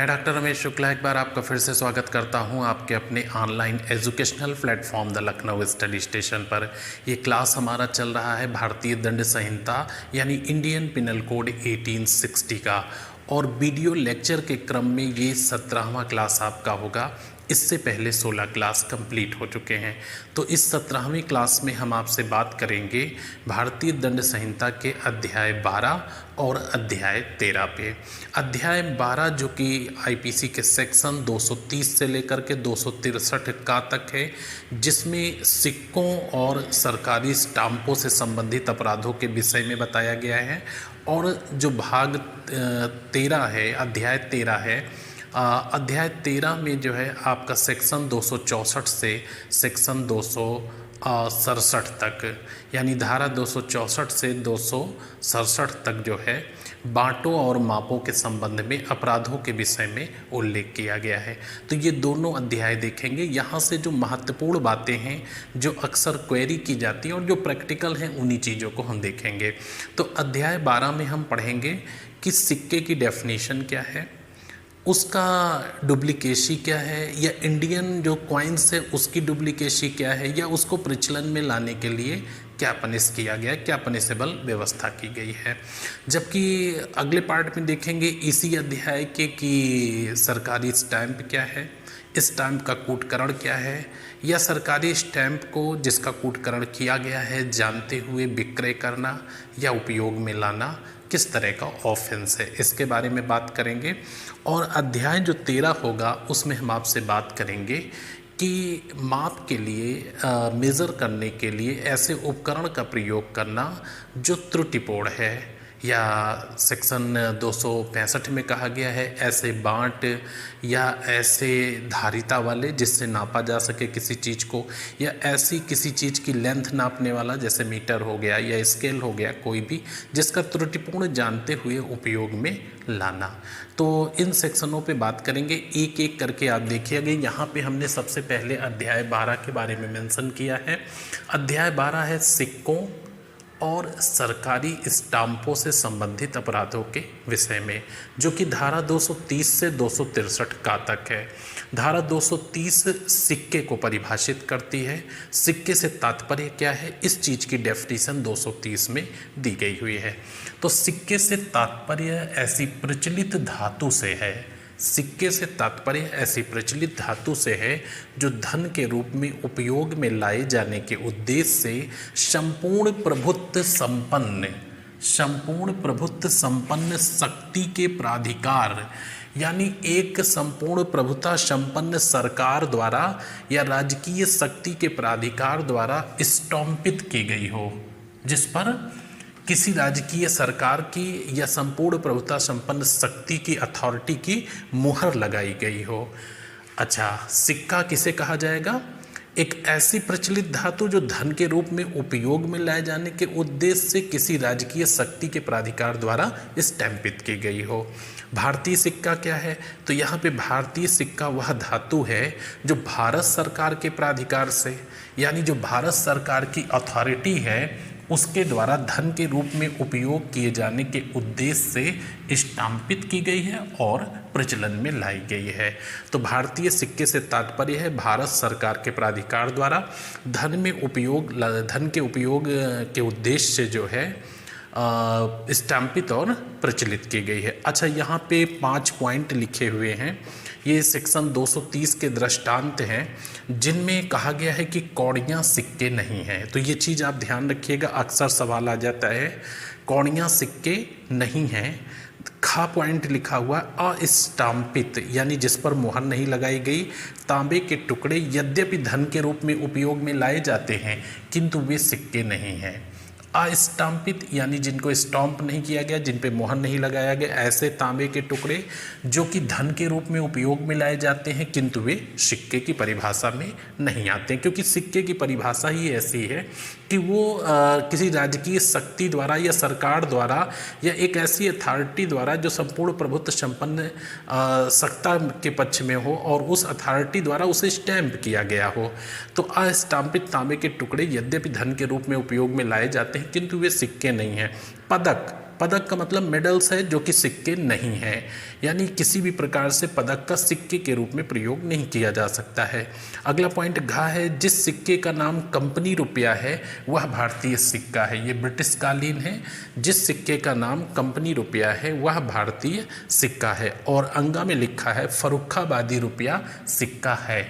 मैं डॉक्टर रमेश शुक्ला एक बार आपका फिर से स्वागत करता हूं आपके अपने online educational platform the Lucknow study station पर। ये क्लास हमारा चल रहा है भारतीय दंड संहिता यानी इंडियन पिनल कोड 1860 का, और वीडियो लेक्चर के क्रम में ये 17वां क्लास आपका होगा। इससे पहले 16 क्लास कंप्लीट हो चुके हैं। तो इस 17वीं क्लास में हम आपसे बात करेंगे भारतीय दंड संहिता के अध्याय 12 और अध्याय 13 पे। अध्याय 12 जो कि आईपीसी के सेक्शन 230 से लेकर के 263 का तक है, जिसमें सिक्कों और सरकारी स्टाम्पों से संबंधित अपराधों के विषय में बताया गया है। और जो भाग 13 है, अध्याय 13 है, अध्याय 13 में जो है आपका सेक्शन 264 से सेक्शन 267 तक, यानी धारा 264 से 267 तक जो है बाँटों और मापों के संबंध में अपराधों के विषय में उल्लेख किया गया है। तो ये दोनों अध्याय देखेंगे। यहाँ से जो महत्वपूर्ण बातें हैं, जो अक्सर क्वेरी की जाती हैं और जो प्रैक्टिकल हैं, उन्हीं चीज़ों को हम देखेंगे। तो अध्याय 12 में हम पढ़ेंगे कि सिक्के की डेफिनेशन क्या है, उसका डुप्लीकेसी क्या है, या इंडियन जो कॉइन्स है उसकी डुप्लीकेसी क्या है, या उसको प्रचलन में लाने के लिए क्या पनिश किया गया, क्या पनिशेबल व्यवस्था की गई है। जबकि अगले पार्ट में देखेंगे इसी अध्याय के कि सरकारी स्टैंप क्या है, स्टैंप का कूटकरण क्या है, या सरकारी स्टैंप को जिसका कूटकरण किया गया है जानते हुए विक्रय करना या उपयोग में लाना किस तरह का ऑफेंस है, इसके बारे में बात करेंगे। और अध्याय जो 13 होगा उसमें हम आपसे बात करेंगे कि माप के लिए, मेज़र करने के लिए ऐसे उपकरण का प्रयोग करना जो त्रुटिपूर्ण है, या सेक्शन 265 में कहा गया है ऐसे बाँट या ऐसे धारिता वाले जिससे नापा जा सके किसी चीज़ को, या ऐसी किसी चीज़ की लेंथ नापने वाला जैसे मीटर हो गया या स्केल हो गया, कोई भी जिसका त्रुटिपूर्ण जानते हुए उपयोग में लाना। तो इन सेक्शनों पे बात करेंगे, एक एक करके आप देखिएगा। यहाँ पे हमने सबसे पहले अध्याय 12 के बारे में मेंशन किया है। अध्याय 12 है सिक्कों और सरकारी स्टाम्पों से संबंधित अपराधों के विषय में, जो कि धारा 230 से 263 का तक है। धारा 230 सिक्के को परिभाषित करती है। सिक्के से तात्पर्य क्या है, इस चीज़ की डेफिनेशन 230 में दी गई हुई है। तो सिक्के से तात्पर्य ऐसी प्रचलित धातु से है, सिक्के से तात्पर्य ऐसी प्रचलित धातु से है जो धन के रूप में उपयोग में लाए जाने के उद्देश्य से संपूर्ण प्रभुत्व संपन्न शक्ति के प्राधिकार, यानी एक संपूर्ण प्रभुता संपन्न सरकार द्वारा या राजकीय शक्ति के प्राधिकार द्वारा स्टम्पित की गई हो, जिस पर किसी राजकीय सरकार की या संपूर्ण प्रभुता संपन्न शक्ति की अथॉरिटी की मुहर लगाई गई हो। अच्छा, सिक्का किसे कहा जाएगा? एक ऐसी प्रचलित धातु जो धन के रूप में उपयोग में लाए जाने के उद्देश्य से किसी राजकीय शक्ति के प्राधिकार द्वारा स्टैंपित की गई हो। भारतीय सिक्का क्या है? तो यहाँ पे भारतीय सिक्का वह धातु है जो भारत सरकार के प्राधिकार से, यानी जो भारत सरकार की अथॉरिटी है उसके द्वारा धन के रूप में उपयोग किए जाने के उद्देश्य से स्टाम्पित की गई है और प्रचलन में लाई गई है। तो भारतीय सिक्के से तात्पर्य है भारत सरकार के प्राधिकार द्वारा धन के उपयोग के उद्देश्य से जो है स्टाम्पित और प्रचलित की गई है। अच्छा, यहाँ पे 5 पॉइंट लिखे हुए हैं। ये सेक्शन 230 के दृष्टांत हैं जिनमें कहा गया है कि कौड़ियाँ सिक्के नहीं हैं। तो ये चीज़ आप ध्यान रखिएगा, अक्सर सवाल आ जाता है, कौड़ियाँ सिक्के नहीं हैं। खा पॉइंट लिखा हुआ अस्टाम्पित, यानी जिस पर मुहर नहीं लगाई गई, तांबे के टुकड़े यद्यपि धन के रूप में उपयोग में लाए जाते हैं किंतु वे सिक्के नहीं हैं। अस्टाम्पित यानी जिनको स्टॉम्प नहीं किया गया, जिन पे मोहर नहीं लगाया गया, ऐसे तांबे के टुकड़े जो कि धन के रूप में उपयोग में लाए जाते हैं किंतु वे सिक्के की परिभाषा में नहीं आते हैं, क्योंकि सिक्के की परिभाषा ही ऐसी है कि वो किसी राजकीय शक्ति द्वारा या सरकार द्वारा या एक ऐसी अथॉरिटी द्वारा जो संपूर्ण प्रभुत्व संपन्न सत्ता के पक्ष में हो और उस अथॉरिटी द्वारा उसे स्टैम्प किया गया हो। तो अस्टाम्पित तांबे के टुकड़े यद्यपि धन के रूप में उपयोग में लाए जाते हैं किंतु वे सिक्के नहीं हैं। पदक पदक का मतलब मेडल्स है जो कि सिक्के नहीं है, यानी किसी भी प्रकार से पदक का सिक्के के रूप में प्रयोग नहीं किया जा सकता है। अगला पॉइंट घ है, जिस सिक्के का नाम कंपनी रुपया है वह भारतीय सिक्का है। ये ब्रिटिश कालीन है। जिस सिक्के का नाम कंपनी रुपया है वह भारतीय सिक्का है। और अंगा में लिखा है फर्रुखाबादी रुपया सिक्का है।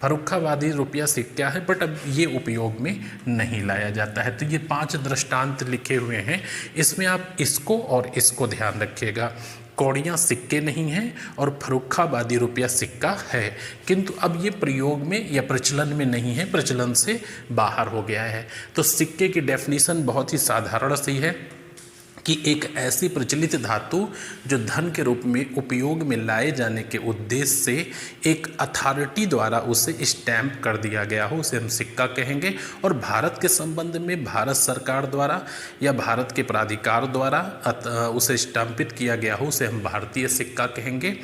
फर्रुखाबादी रुपया सिक्का है, बट अब ये उपयोग में नहीं लाया जाता है। तो ये 5 दृष्टांत लिखे हुए हैं, इसमें आप इसको और इसको ध्यान रखिएगा। कौड़ियाँ सिक्के नहीं हैं और फर्रुखाबादी रुपया सिक्का है, किंतु अब ये प्रयोग में या प्रचलन में नहीं है, प्रचलन से बाहर हो गया है। तो सिक्के की डेफिनेशन बहुत ही साधारण सी है कि एक ऐसी प्रचलित धातु जो धन के रूप में उपयोग में लाए जाने के उद्देश्य से एक अथॉरिटी द्वारा उसे स्टैंप कर दिया गया हो, उसे हम सिक्का कहेंगे। और भारत के संबंध में भारत सरकार द्वारा या भारत के प्राधिकार द्वारा उसे स्टैंपित किया गया हो, उसे हम भारतीय सिक्का कहेंगे।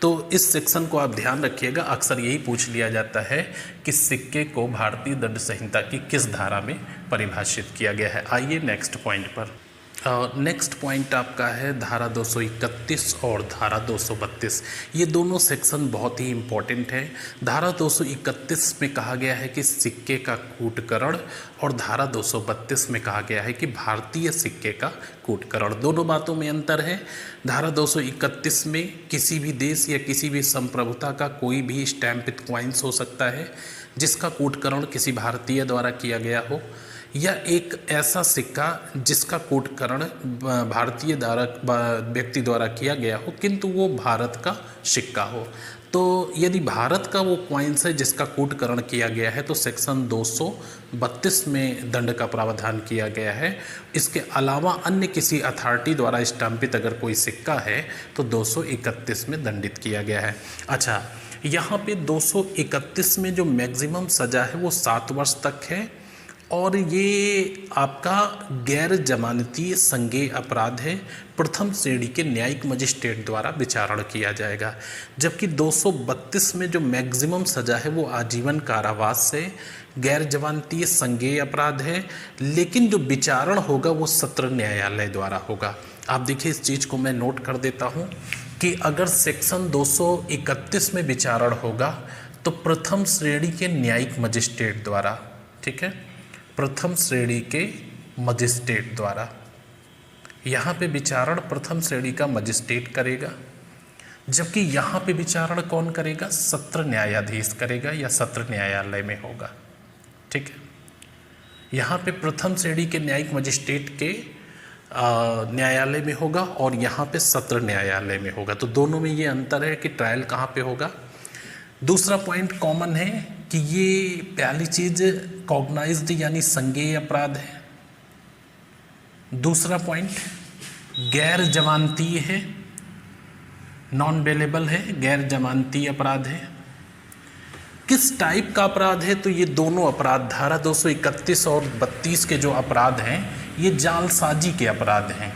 तो इस सेक्शन को आप ध्यान रखिएगा, अक्सर यही पूछ लिया जाता है कि सिक्के को भारतीय दंड संहिता की किस धारा में परिभाषित किया गया है। आइए नेक्स्ट पॉइंट पर। नेक्स्ट पॉइंट आपका है धारा 231 और धारा 232। ये दोनों सेक्शन बहुत ही इम्पोर्टेंट है। धारा 231 में कहा गया है कि सिक्के का कूटकरण, और धारा 232 में कहा गया है कि भारतीय सिक्के का कूटकरण। दोनों बातों में अंतर है। धारा 231 में किसी भी देश या किसी भी संप्रभुता का कोई भी स्टैम्पित क्वाइंस हो सकता है जिसका कूटकरण किसी भारतीय द्वारा किया गया हो, या एक ऐसा सिक्का जिसका कूटकरण भारतीय व्यक्ति द्वारा किया गया हो किंतु वो भारत का सिक्का हो। तो यदि भारत का वो क्वाइंस है जिसका कूटकरण किया गया है तो सेक्शन 232 में दंड का प्रावधान किया गया है। इसके अलावा अन्य किसी अथॉरिटी द्वारा स्टैंपित अगर कोई सिक्का है तो 231 में दंडित किया गया है। अच्छा, यहाँ पे 231 में जो मैक्सिमम सज़ा है वो 7 वर्ष तक है, और ये आपका गैर जमानती संज्ञेय अपराध है। प्रथम श्रेणी के न्यायिक मजिस्ट्रेट द्वारा विचारण किया जाएगा। जबकि 232 में जो मैक्सिमम सज़ा है वो आजीवन कारावास से गैर जमानती संज्ञेय अपराध है, लेकिन जो विचारण होगा वो सत्र न्यायालय द्वारा होगा। आप देखिए, इस चीज़ को मैं नोट कर देता हूँ कि अगर सेक्शन 231 में विचारण होगा तो प्रथम श्रेणी के न्यायिक मजिस्ट्रेट द्वारा, ठीक है, प्रथम श्रेणी के मजिस्ट्रेट द्वारा, यहाँ पे विचारण प्रथम श्रेणी का मजिस्ट्रेट करेगा, जबकि यहाँ पे विचारण कौन करेगा? सत्र न्यायाधीश करेगा या सत्र न्यायालय में होगा। ठीक है, यहाँ पे प्रथम श्रेणी के न्यायिक मजिस्ट्रेट के न्यायालय में होगा और यहाँ पे सत्र न्यायालय में होगा। तो दोनों में ये अंतर है कि ट्रायल कहाँ पे होगा। दूसरा पॉइंट कॉमन है कि ये पहली चीज़ कॉग्नाइज्ड यानी संज्ञेय अपराध है। दूसरा पॉइंट गैर जमानतीय है, नॉन बेलेबल है, गैर जमानतीय अपराध है। किस टाइप का अपराध है? तो ये दोनों अपराध धारा 231 और 32 के जो अपराध हैं ये जालसाजी के अपराध हैं।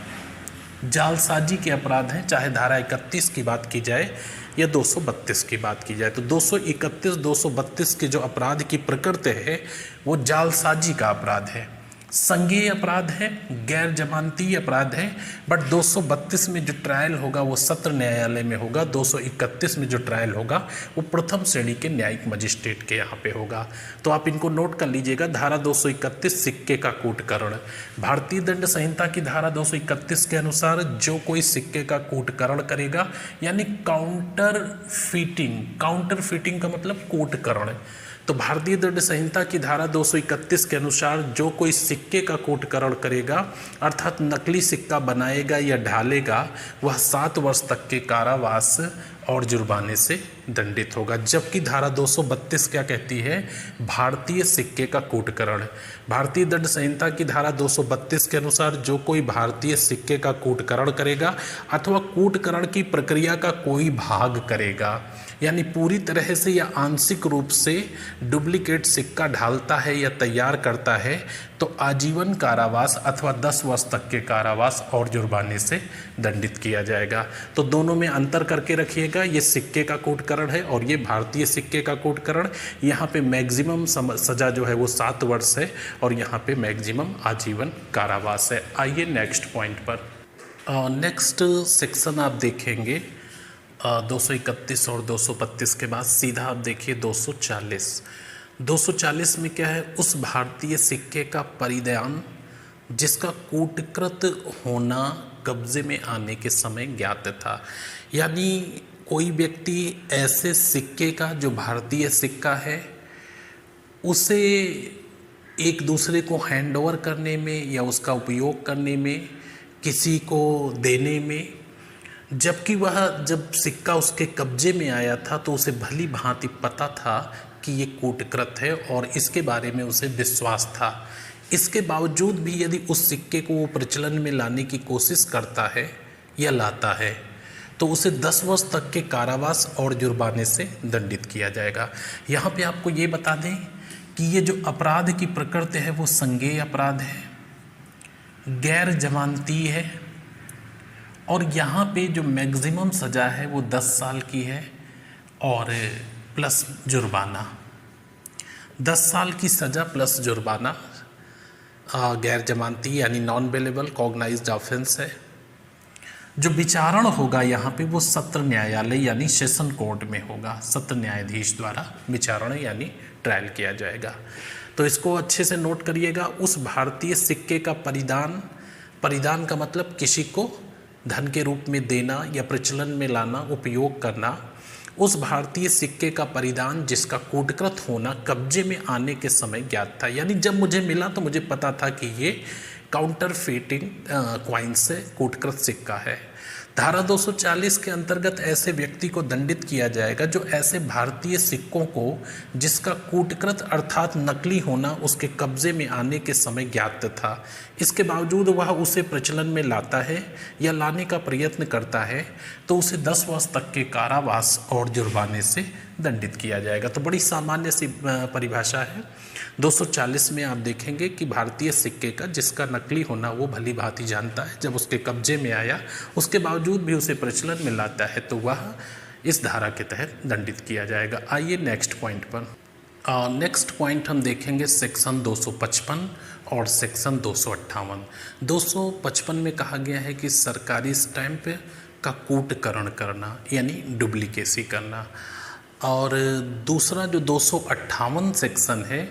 जालसाजी के अपराध हैं, चाहे धारा 31 की बात की जाए या 232 की बात की जाए। तो 231, 232 के जो अपराध की प्रकृति है वो जालसाजी का अपराध है, संज्ञेय अपराध है, गैर जमानती अपराध है। बट 232 में जो ट्रायल होगा वो सत्र न्यायालय में होगा, 231 में जो ट्रायल होगा वो प्रथम श्रेणी के न्यायिक मजिस्ट्रेट के यहाँ पे होगा। तो आप इनको नोट कर लीजिएगा। धारा 231 सिक्के का कूटकरण, भारतीय दंड संहिता की धारा 231 के अनुसार जो कोई सिक्के का कूटकरण करेगा यानी काउंटर फिटिंग का मतलब कूटकरण। तो भारतीय दंड संहिता की धारा 231 के अनुसार जो कोई सिक्के का कूटकरण करेगा अर्थात नकली सिक्का बनाएगा या ढालेगा वह 7 वर्ष तक के कारावास और जुर्माने से दंडित होगा। जबकि धारा 232 क्या कहती है? भारतीय सिक्के का कूटकरण। भारतीय दंड संहिता की धारा 232 के अनुसार जो कोई भारतीय सिक्के का कूटकरण करेगा अथवा कूटकरण की प्रक्रिया का कोई भाग करेगा यानी पूरी तरह से या आंशिक रूप से डुप्लीकेट सिक्का ढालता है या तैयार करता है तो आजीवन कारावास अथवा 10 वर्ष तक के कारावास और जुर्माने से दंडित किया जाएगा। तो दोनों में अंतर करके रखिएगा। ये सिक्के का कूटकरण है और ये भारतीय सिक्के का कूटकरण। यहाँ पे मैक्सिमम सज़ा जो है वो 7 वर्ष है और यहाँ पे मैक्सिमम आजीवन कारावास है। आइए नेक्स्ट पॉइंट पर। नेक्स्ट सेक्शन आप देखेंगे 231 और 232 के बाद सीधा आप देखिए 240। 240 में क्या है, उस भारतीय सिक्के का परिधान जिसका कूटकृत होना कब्जे में आने के समय ज्ञात था। यानी कोई व्यक्ति ऐसे सिक्के का, जो भारतीय सिक्का है, उसे एक दूसरे को हैंड ओवर करने में या उसका उपयोग करने में, किसी को देने में, जबकि वह जब सिक्का उसके कब्जे में आया था तो उसे भली भांति पता था कि ये कूटकृत है और इसके बारे में उसे विश्वास था। इसके बावजूद भी यदि उस सिक्के को वो प्रचलन में लाने की कोशिश करता है या लाता है तो उसे 10 वर्ष तक के कारावास और जुर्माने से दंडित किया जाएगा। यहाँ पे आपको ये बता दें कि ये जो अपराध की प्रकृति है वो संज्ञेय अपराध है, गैर जमानती है, और यहाँ पे जो मैक्सिमम सज़ा है वो 10 साल की है और प्लस जुर्माना। 10 साल की सज़ा प्लस जुर्माना गैर जमानती यानी नॉन बेलेबल कॉग्नाइज्ड ऑफेंस है। जो विचारण होगा यहाँ पे वो सत्र न्यायालय यानी सेशन कोर्ट में होगा, सत्र न्यायाधीश द्वारा विचारण यानी ट्रायल किया जाएगा। तो इसको अच्छे से नोट करिएगा। उस भारतीय सिक्के का परिधान, परिधान का मतलब किसी को धन के रूप में देना या प्रचलन में लाना, उपयोग करना। उस भारतीय सिक्के का परिधान जिसका कूटकृत होना कब्जे में आने के समय ज्ञात था। यानी जब मुझे मिला तो मुझे पता था कि ये काउंटरफेटिंग क्वाइन से कूटकृत सिक्का है। धारा 240 के अंतर्गत ऐसे व्यक्ति को दंडित किया जाएगा जो ऐसे भारतीय सिक्कों को जिसका कूटकृत अर्थात नकली होना उसके कब्जे में आने के समय ज्ञात था, इसके बावजूद वह उसे प्रचलन में लाता है या लाने का प्रयत्न करता है तो उसे 10 वर्ष तक के कारावास और जुर्माने से दंडित किया जाएगा। तो बड़ी सामान्य सी परिभाषा है। 240 में आप देखेंगे कि भारतीय सिक्के का जिसका नकली होना वो भली भांति जानता है, जब उसके कब्जे में आया उसके बावजूद भी उसे प्रचलन में लाता है तो वह इस धारा के तहत दंडित किया जाएगा। आइए नेक्स्ट पॉइंट पर। नेक्स्ट पॉइंट हम देखेंगे सेक्शन 255 और सेक्शन 258। 255 में कहा गया है कि सरकारी स्टैंप का कूटकरण करना यानी डुप्लीकेसी करना, और दूसरा जो 258 सेक्शन है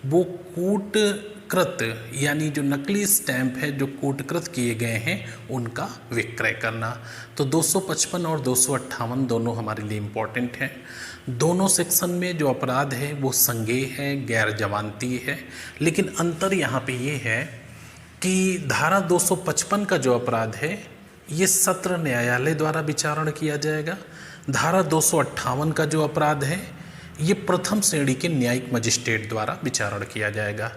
वो कूटकृत यानी जो नकली स्टैंप है जो कूटकृत किए गए हैं उनका विक्रय करना। तो 255 और 258 दोनों हमारे लिए इम्पॉर्टेंट हैं। दोनों सेक्शन में जो अपराध है वो संज्ञेय है, गैर जमानती है, लेकिन अंतर यहाँ पे ये है कि धारा 255 का जो अपराध है ये सत्र न्यायालय द्वारा विचारण किया जाएगा। धारा 258 का जो अपराध है ये प्रथम श्रेणी के न्यायिक मजिस्ट्रेट द्वारा विचारण किया जाएगा।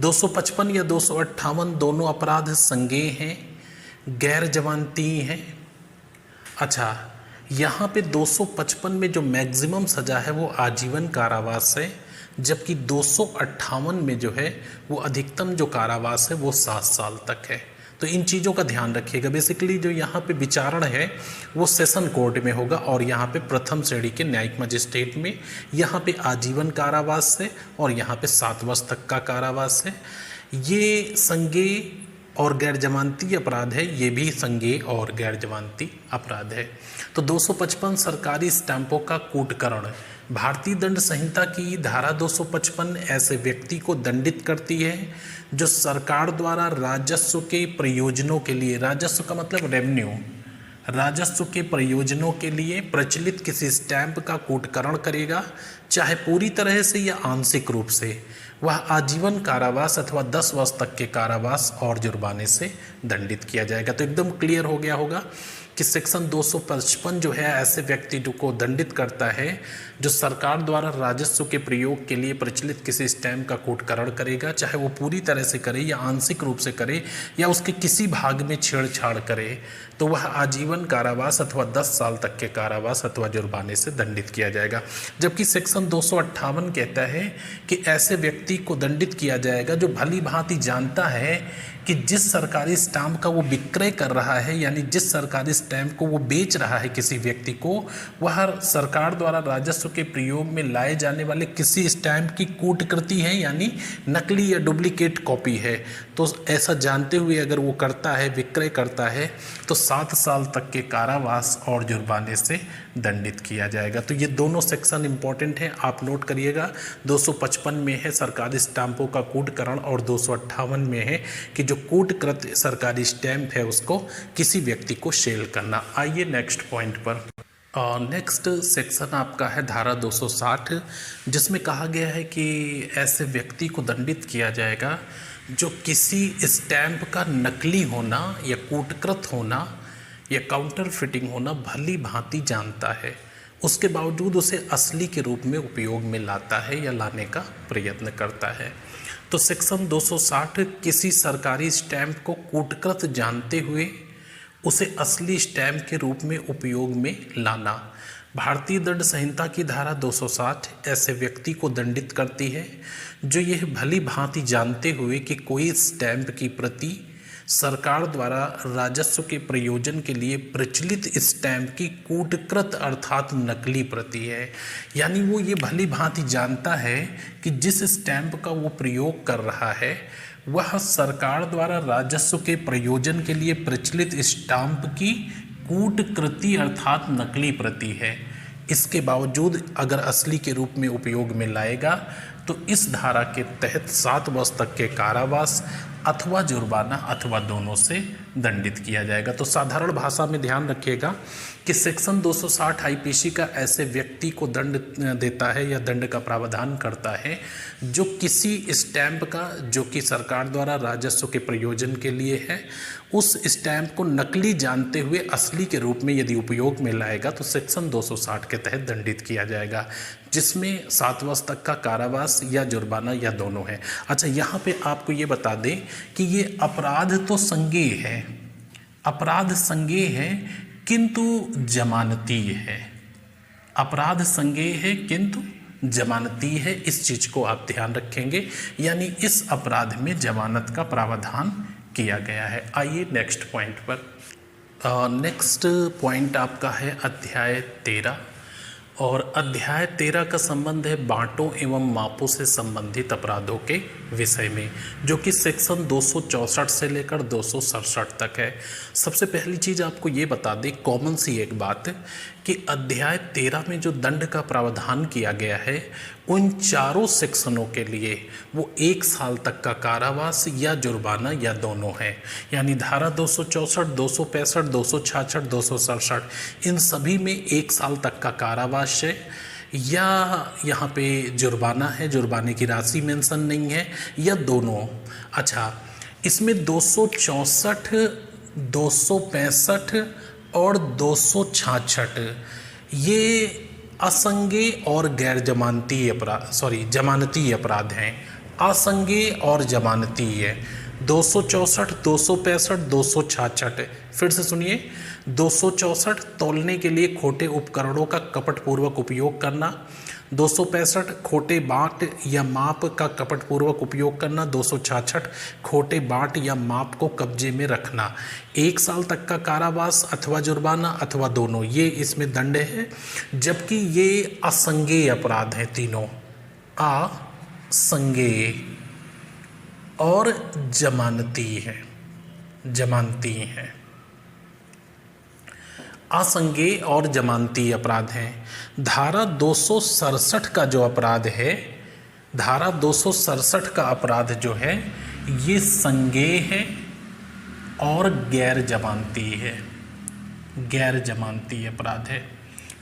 255 या 258 दोनों अपराध संज्ञेय हैं, गैर जमानती हैं। अच्छा, यहाँ पे 255 में जो मैक्सिमम सज़ा है वो आजीवन कारावास है, जबकि 258 में जो है वो अधिकतम जो कारावास है वो 7 साल तक है। तो इन चीज़ों का ध्यान रखिएगा। बेसिकली जो यहाँ पे विचारण है वो सेशन कोर्ट में होगा और यहाँ पे प्रथम श्रेणी के न्यायिक मजिस्ट्रेट में यहाँ पे आजीवन कारावास है और यहाँ पे 7 वर्ष तक का कारावास है। ये संज्ञेय और गैर जमानती अपराध है, ये भी संज्ञेय और गैर जमानती अपराध है। तो 255 सरकारी स्टैंपों का कूटकरण। भारतीय दंड संहिता की धारा 255 ऐसे व्यक्ति को दंडित करती है जो सरकार द्वारा राजस्व के प्रयोजनों के लिए, राजस्व का मतलब रेवेन्यू, राजस्व के प्रयोजनों के लिए प्रचलित किसी स्टैंप का कूटकरण करेगा, चाहे पूरी तरह से या आंशिक रूप से, वह आजीवन कारावास अथवा 10 वर्ष तक के कारावास और जुर्माने से दंडित किया जाएगा। तो एकदम क्लियर हो गया होगा कि सेक्शन 255 जो है ऐसे व्यक्ति को दंडित करता है जो सरकार द्वारा राजस्व के प्रयोग के लिए प्रचलित किसी स्टैंप का कूटकरण करेगा, चाहे वो पूरी तरह से करे या आंशिक रूप से करे या उसके किसी भाग में छेड़छाड़ करे, तो वह आजीवन कारावास अथवा 10 साल तक के कारावास अथवा जुर्माने से दंडित किया जाएगा। जबकि सेक्शन 258 कहता है कि ऐसे व्यक्ति को दंडित किया जाएगा जो भली भांति जानता है कि जिस सरकारी स्टाम्प का वो विक्रय कर रहा है, यानी जिस सरकारी स्टैम्प को वो बेच रहा है किसी व्यक्ति को, वह सरकार द्वारा राजस्व के प्रयोग में लाए जाने वाले किसी स्टैम्प की कूटकृति है, यानी नकली या डुप्लीकेट कॉपी है। तो ऐसा जानते हुए अगर वो करता है, विक्रय करता है, तो 7 साल तक के कारावास और जुर्माने से दंडित किया जाएगा। तो ये दोनों सेक्शन इंपॉर्टेंट हैं, आप नोट करिएगा। 255 में है सरकारी स्टाम्पों का कूटकरण और 258 में है कि जो कूटकृत सरकारी स्टैम्प है उसको किसी व्यक्ति को सेल करना। आइए नेक्स्ट पॉइंट पर। नेक्स्ट सेक्शन आपका है धारा 260, जिसमें कहा गया है कि ऐसे व्यक्ति को दंडित किया जाएगा जो किसी स्टैम्प का नकली होना या कूटकृत होना या काउंटर फिटिंग होना भली भांति जानता है, उसके बावजूद उसे असली के रूप में उपयोग में लाता है या लाने का प्रयत्न करता है। तो सेक्शन 260 किसी सरकारी स्टैम्प को कूटकृत जानते हुए उसे असली स्टैम्प के रूप में उपयोग में लाना। भारतीय दंड संहिता की धारा 260 ऐसे व्यक्ति को दंडित करती है जो यह भली भांति जानते हुए कि कोई स्टैम्प की प्रति सरकार द्वारा राजस्व के प्रयोजन के लिए प्रचलित स्टैम्प की कूटकृत अर्थात नकली प्रति है। यानी वो ये भली भांति जानता है कि जिस स्टैम्प का वो प्रयोग कर रहा है वह सरकार द्वारा राजस्व के प्रयोजन के लिए प्रचलित स्टाम्प की कूटकृति अर्थात नकली प्रति है। इसके बावजूद अगर असली के रूप में उपयोग में लाएगा तो इस धारा के तहत 7 वर्ष तक के कारावास अथवा जुर्माना अथवा दोनों से दंडित किया जाएगा। तो साधारण भाषा में ध्यान रखिएगा कि सेक्शन 260 आईपीसी का ऐसे व्यक्ति को दंड देता है या दंड का प्रावधान करता है जो किसी स्टैम्प का, जो कि सरकार द्वारा राजस्व के प्रयोजन के लिए है, उस स्टैम्प को नकली जानते हुए असली के रूप में यदि उपयोग में लाएगा तो सेक्शन 260 के तहत दंडित किया जाएगा, जिसमें 7 वर्ष तक का कारावास या जुर्माना या दोनों है। अच्छा, यहाँ पे आपको ये बता दें कि ये अपराध तो संज्ञेय है, अपराध संज्ञेय है किंतु जमानती है। अपराध संज्ञेय है किंतु जमानती है, इस चीज़ को आप ध्यान रखेंगे। यानी इस अपराध में जमानत का प्रावधान किया गया है। आइए नेक्स्ट पॉइंट पर। नेक्स्ट पॉइंट आपका है अध्याय 13, और अध्याय 13 का संबंध है बांटों एवं मापों से संबंधित अपराधों के विषय में, जो कि सेक्शन 264 से लेकर 267 तक है। सबसे पहली चीज़ आपको ये बता दें, कॉमन सी एक बात, कि अध्याय 13 में जो दंड का प्रावधान किया गया है उन चारों सेक्शनों के लिए वो 1 साल तक का कारावास या जुर्माना या दोनों है। यानी धारा 264, 265, 266, 267 इन सभी में 1 साल तक का कारावास है या यहाँ पे जुर्माना है, जुर्माने की राशि मेंशन नहीं है, या दोनों। अच्छा, इसमें 264, 265 और 266 ये असंज्ञेय और गैर जमानती अपराध, जमानती अपराध हैं। असंज्ञेय और जमानती है 264, 265, 266। फिर से सुनिए, 264 तौलने के लिए खोटे उपकरणों का कपटपूर्वक उपयोग करना, 265 खोटे बाट या माप का कपटपूर्वक उपयोग करना, 266 खोटे बाट या माप को कब्जे में रखना। 1 साल तक का कारावास अथवा जुर्माना अथवा दोनों, ये इसमें दंड है। जबकि ये असंज्ञेय अपराध हैं तीनों, असंज्ञेय और जमानती है, जमानती हैं। असंज्ञेय और जमानती अपराध हैं। धारा 267 का जो अपराध है, धारा 267 का अपराध जो है ये संज्ञेय है और गैर जमानती है, गैर जमानती अपराध है।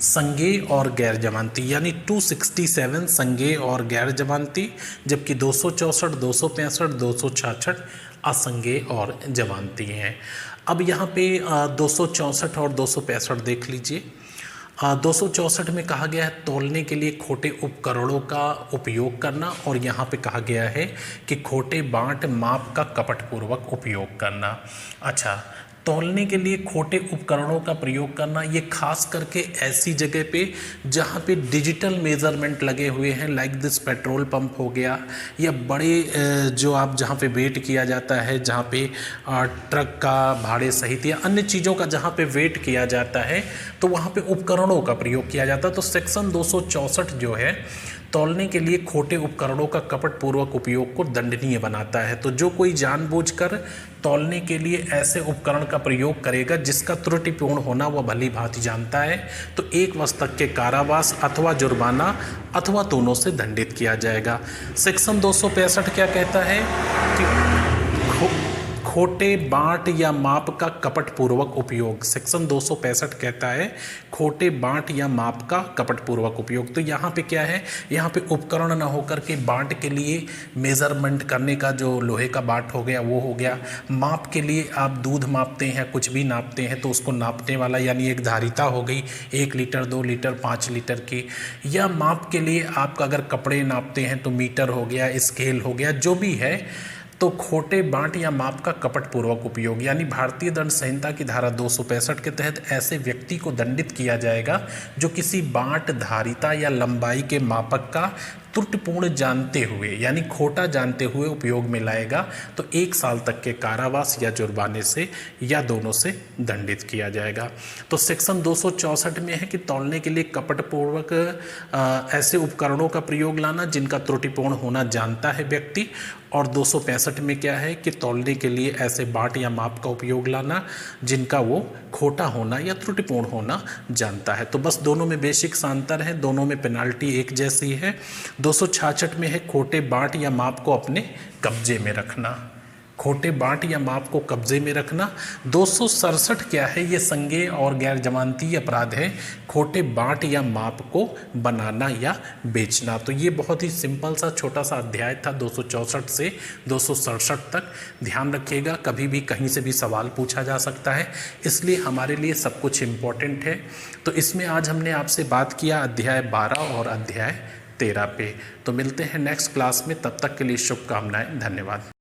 संज्ञेय और गैर जमानती, यानी 267 संज्ञेय और गैर जमानती, जबकि 264, 265, 266 असंज्ञेय और जमानती हैं। अब यहाँ पे 264 और 265 देख लीजिए। 264 में कहा गया है तौलने के लिए खोटे उपकरणों का उपयोग करना, और यहाँ पे कहा गया है कि खोटे बांट माप का कपटपूर्वक उपयोग करना। अच्छा, तौलने के लिए खोटे उपकरणों का प्रयोग करना, ये खास करके ऐसी जगह पे जहाँ पे डिजिटल मेजरमेंट लगे हुए हैं, लाइक दिस पेट्रोल पंप हो गया, या बड़े जो आप जहाँ पे वेट किया जाता है, जहाँ पे ट्रक का भाड़े सहित या अन्य चीज़ों का जहाँ पे वेट किया जाता है, तो वहाँ पे उपकरणों का प्रयोग किया जाता है। तो सेक्शन 264 जो है तौलने के लिए खोटे उपकरणों का कपटपूर्वक उपयोग को दंडनीय बनाता है। तो जो कोई जानबूझकर तौलने के लिए ऐसे उपकरण का प्रयोग करेगा जिसका त्रुटिपूर्ण होना वह भली भांति जानता है, तो 1 वर्ष तक के कारावास अथवा जुर्माना अथवा दोनों से दंडित किया जाएगा। सेक्शन 265 क्या कहता है कि खोटे बांट या माप का कपटपूर्वक उपयोग। सेक्शन 265 कहता है खोटे बांट या माप का कपटपूर्वक उपयोग। तो यहाँ पे क्या है, यहाँ पे उपकरण ना होकर के बांट के लिए मेज़रमेंट करने का जो लोहे का बांट हो गया वो हो गया। माप के लिए आप दूध मापते हैं, कुछ भी नापते हैं, तो उसको नापने वाला यानी एक धारिता हो गई 1 लीटर 2 लीटर 5 लीटर की। या माप के लिए आप अगर कपड़े नापते हैं तो मीटर हो गया, स्केल हो गया, जो भी है। तो खोटे बांट या माप का कपटपूर्वक उपयोग यानी भारतीय दंड संहिता की धारा 265 के तहत ऐसे व्यक्ति को दंडित किया जाएगा जो किसी बांट, धारिता या लंबाई के मापक का त्रुटिपूर्ण जानते हुए यानी खोटा जानते हुए उपयोग में लाएगा, तो 1 साल तक के कारावास या जुर्माने से या दोनों से दंडित किया जाएगा। तो सेक्शन 264 में है कि तौलने के लिए कपटपूर्वक ऐसे उपकरणों का प्रयोग लाना जिनका त्रुटिपूर्ण होना जानता है व्यक्ति। और 265 में क्या है कि तौलने के लिए ऐसे बांट या माप का उपयोग लाना जिनका वो खोटा होना या त्रुटिपूर्ण होना जानता है। तो बस दोनों में बेसिक अंतर है, दोनों में पेनाल्टी एक जैसी है। 266 में है खोटे बांट या माप को अपने कब्जे में रखना, खोटे बांट या माप को कब्जे में रखना। 267 क्या है, ये संज्ञेय और गैर जमानती अपराध है, खोटे बांट या माप को बनाना या बेचना। तो ये बहुत ही सिंपल सा छोटा सा अध्याय था 264 से 267 तक। ध्यान रखिएगा, कभी भी कहीं से भी सवाल पूछा जा सकता है, इसलिए हमारे लिए सब कुछ इम्पोर्टेंट है। तो इसमें आज हमने आपसे बात किया अध्याय 12 और अध्याय 13 पे। तो मिलते हैं नेक्स्ट क्लास में, तब तक के लिए शुभकामनाएं, धन्यवाद।